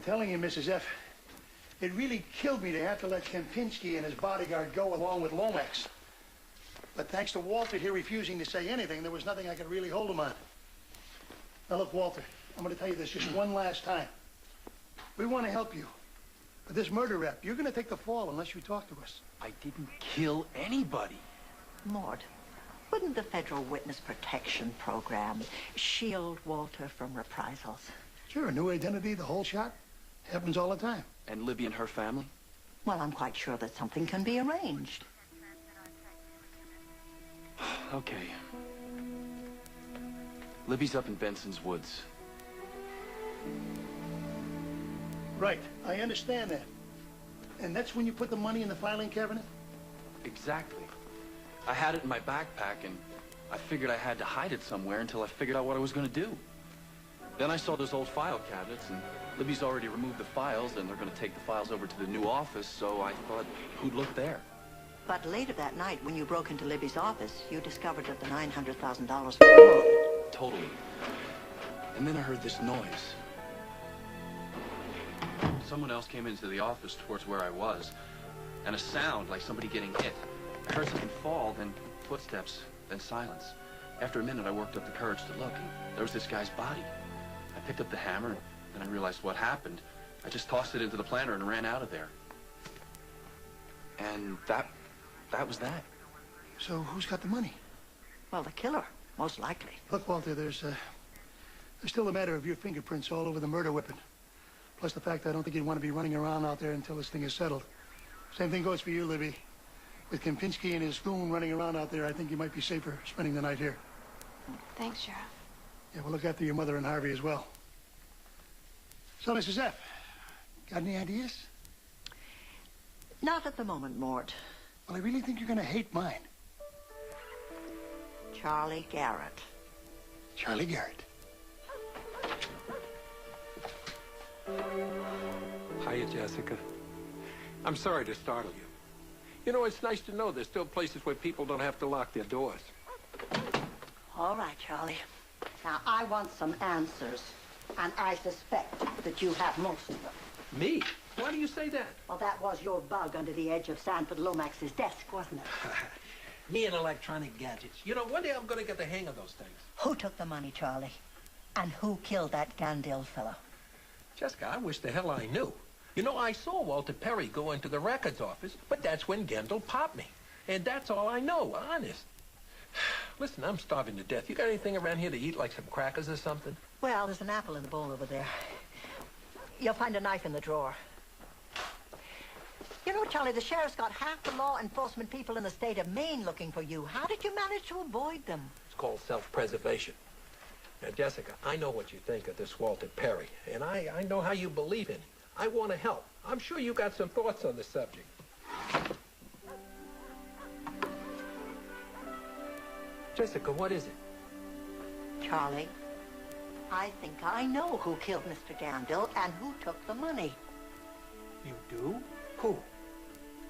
I'm telling you, Mrs. F., it really killed me to have to let Kempinski and his bodyguard go along with Lomax. But thanks to Walter here refusing to say anything, there was nothing I could really hold him on. Now look, Walter, I'm going to tell you this just one last time. We want to help you. But this murder rep, you're going to take the fall unless you talk to us. I didn't kill anybody. Mort, wouldn't the Federal Witness Protection Program shield Walter from reprisals? Sure, a new identity, the whole shot. Happens all the time. And Libby and her family? Well, I'm quite sure that something can be arranged. Okay. Libby's up in Benson's Woods. Right, I understand that. And that's when you put the money in the filing cabinet? Exactly. I had it in my backpack, and I figured I had to hide it somewhere until I figured out what I was going to do. Then I saw those old file cabinets, and Libby's already removed the files, and they're going to take the files over to the new office, so I thought, who'd look there? But later that night, when you broke into Libby's office, you discovered that the $900,000 was gone. Totally. And then I heard this noise. Someone else came into the office towards where I was, and a sound like somebody getting hit. I heard something fall, then footsteps, then silence. After a minute, I worked up the courage to look, and there was this guy's body. I picked up the hammer, and I realized what happened. I just tossed it into the planter and ran out of there. And that was that. So who's got the money? Well, the killer, most likely. Look, Walter, there's still a matter of your fingerprints all over the murder weapon. Plus the fact I don't think you'd want to be running around out there until this thing is settled. Same thing goes for you, Libby. With Kempinski and his goon running around out there, I think you might be safer spending the night here. Thanks, Sheriff. Yeah, we'll look after your mother and Harvey as well. So, Mrs. F., got any ideas? Not at the moment, Mort. Well, I really think you're going to hate mine. Charlie Garrett. Charlie Garrett. Hiya, Jessica. I'm sorry to startle you. You know, it's nice to know there's still places where people don't have to lock their doors. All right, Charlie. Now, I want some answers, and I suspect that you have most of them. Me? Why do you say that? Well, that was your bug under the edge of Sanford Lomax's desk, wasn't it? Me and electronic gadgets. You know, one day I'm going to get the hang of those things. Who took the money, Charlie? And who killed that Gandil fellow? Jessica, I wish the hell I knew. You know, I saw Walter Perry go into the records office, but that's when Gendel popped me. And that's all I know, honest. Listen, I'm starving to death. You got anything around here to eat, like some crackers or something? Well, there's an apple in the bowl over there. You'll find a knife in the drawer. You know, Charlie, the sheriff's got half the law enforcement people in the state of Maine looking for you. How did you manage to avoid them? It's called self-preservation. Now, Jessica, I know what you think of this Walter Perry, and I know how you believe in him. I want to help. I'm sure you got some thoughts on the subject. Jessica, what is it? Charlie, I think I know who killed Mr. Gandil and who took the money. You do? Who?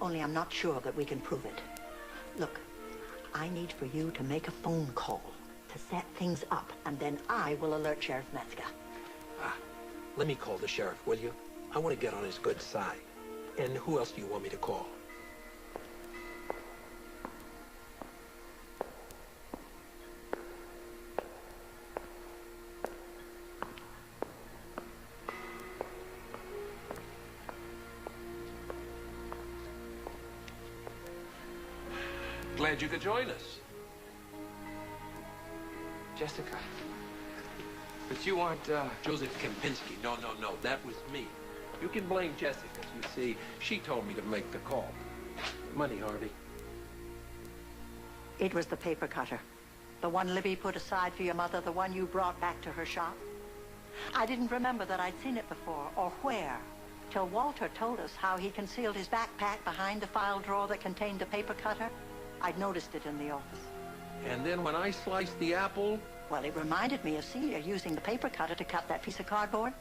Only I'm not sure that we can prove it. Look, I need for you to make a phone call to set things up, and then I will alert Sheriff Metzger. Let me call the sheriff, will you? I want to get on his good side. And who else do you want me to call? Glad you could join us. Jessica. But you aren't, Joseph Kempinski. No, that was me. You can blame Jessica. You see, she told me to make the call. Money, Harvey. It was the paper cutter. The one Libby put aside for your mother, the one you brought back to her shop. I didn't remember that I'd seen it before, or where, till Walter told us how he concealed his backpack behind the file drawer that contained the paper cutter. I'd noticed it in the office. And then when I sliced the apple... Well, it reminded me of Celia using the paper cutter to cut that piece of cardboard.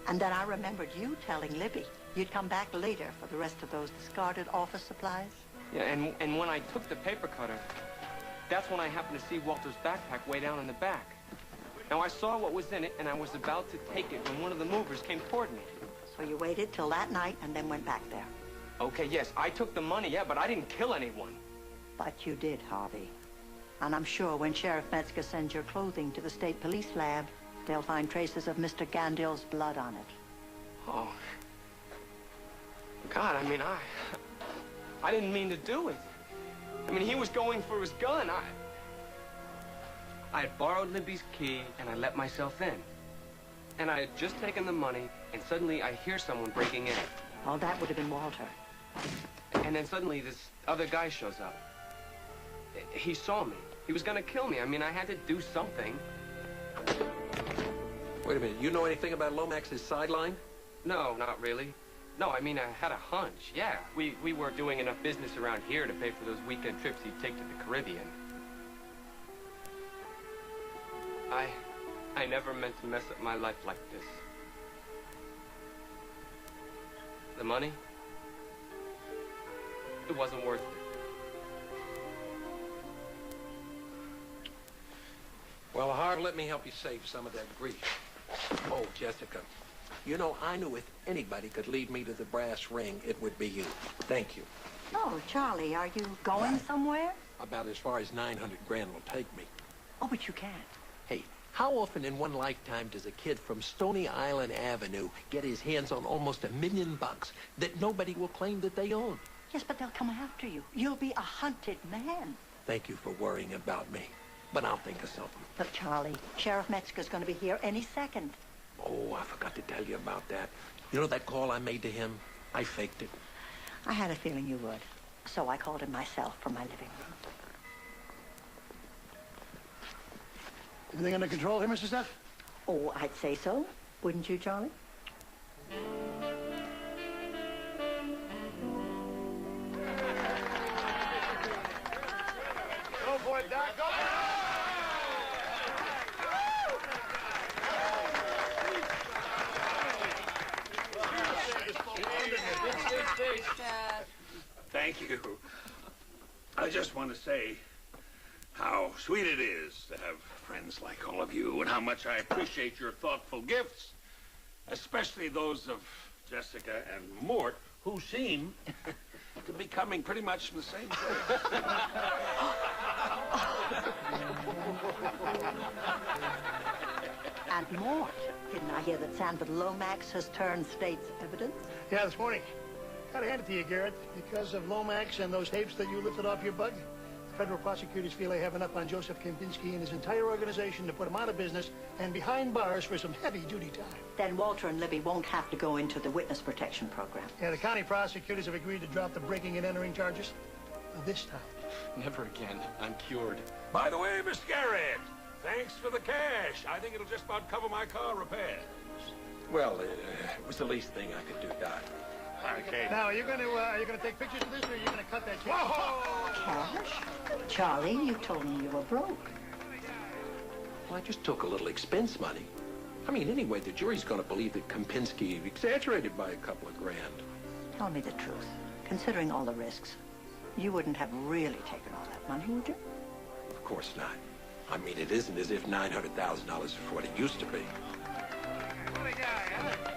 And then I remembered you telling Libby you'd come back later for the rest of those discarded office supplies. Yeah, and when I took the paper cutter, that's when I happened to see Walter's backpack way down in the back. Now, I saw what was in it, and I was about to take it when one of the movers came toward me. So you waited till that night and then went back there. Okay, yes, I took the money, yeah, but I didn't kill anyone. But you did, Harvey. And I'm sure when Sheriff Metzger sends your clothing to the state police lab, they'll find traces of Mr. Gandil's blood on it. Oh. God, I mean, I didn't mean to do it. I mean, he was going for his gun. I had borrowed Libby's key, and I let myself in. And I had just taken the money, and suddenly I hear someone breaking in. Oh, that would have been Walter. And then suddenly this other guy shows up. He saw me. He was gonna kill me. I mean, I had to do something. Wait a minute, you know anything about Lomax's sideline? No, not really. No, I mean, I had a hunch, yeah. We were doing enough business around here to pay for those weekend trips he'd take to the Caribbean. I never meant to mess up my life like this. The money? It wasn't worth it. Well, Harv, let me help you save some of that grief. Oh, Jessica, you know, I knew if anybody could lead me to the brass ring, it would be you. Thank you. Oh, Charlie, are you going somewhere? About as far as 900 grand will take me. Oh, but you can't. Hey, how often in one lifetime does a kid from Stony Island Avenue get his hands on almost $1 million that nobody will claim that they own? Yes, but they'll come after you. You'll be a hunted man. Thank you for worrying about me, but I'll think of something. Look, Charlie, Sheriff Metzger's going to be here any second. Oh, I forgot to tell you about that. You know that call I made to him? I faked it. I had a feeling you would. So I called him myself from my living room. Everything under control here, Mr. Steph? Oh, I'd say so. Wouldn't you, Charlie? Go for it, Doc. Go! Thank you. I just want to say how sweet it is to have friends like all of you, and how much I appreciate your thoughtful gifts, especially those of Jessica and Mort, who seem to be coming pretty much from the same place. And more. Didn't I hear that Sanford Lomax has turned state's evidence? Yeah, this morning. Gotta hand it to you, Garrett. Because of Lomax and those tapes that you lifted off your bug, the federal prosecutors feel they have enough on Joseph Kempinski and his entire organization to put him out of business and behind bars for some heavy-duty time. Then Walter and Libby won't have to go into the witness protection program. Yeah, the county prosecutors have agreed to drop the breaking and entering charges. This time. Never again. I'm cured. By the way, Mr. Garrett, thanks for the cash. I think it'll just about cover my car repairs. Well, it was the least thing I could do, Doc. Okay. Now, are you gonna take pictures of this, or are you gonna cut that cash? Cash? Charlie, you told me you were broke. Well, I just took a little expense money. I mean, anyway, the jury's going to believe that Kempinski exaggerated by a couple of grand. Tell me the truth. Considering all the risks, you wouldn't have really taken all that money, would you? Of course not. I mean, it isn't as if $900,000 is what it used to be. What a guy, huh?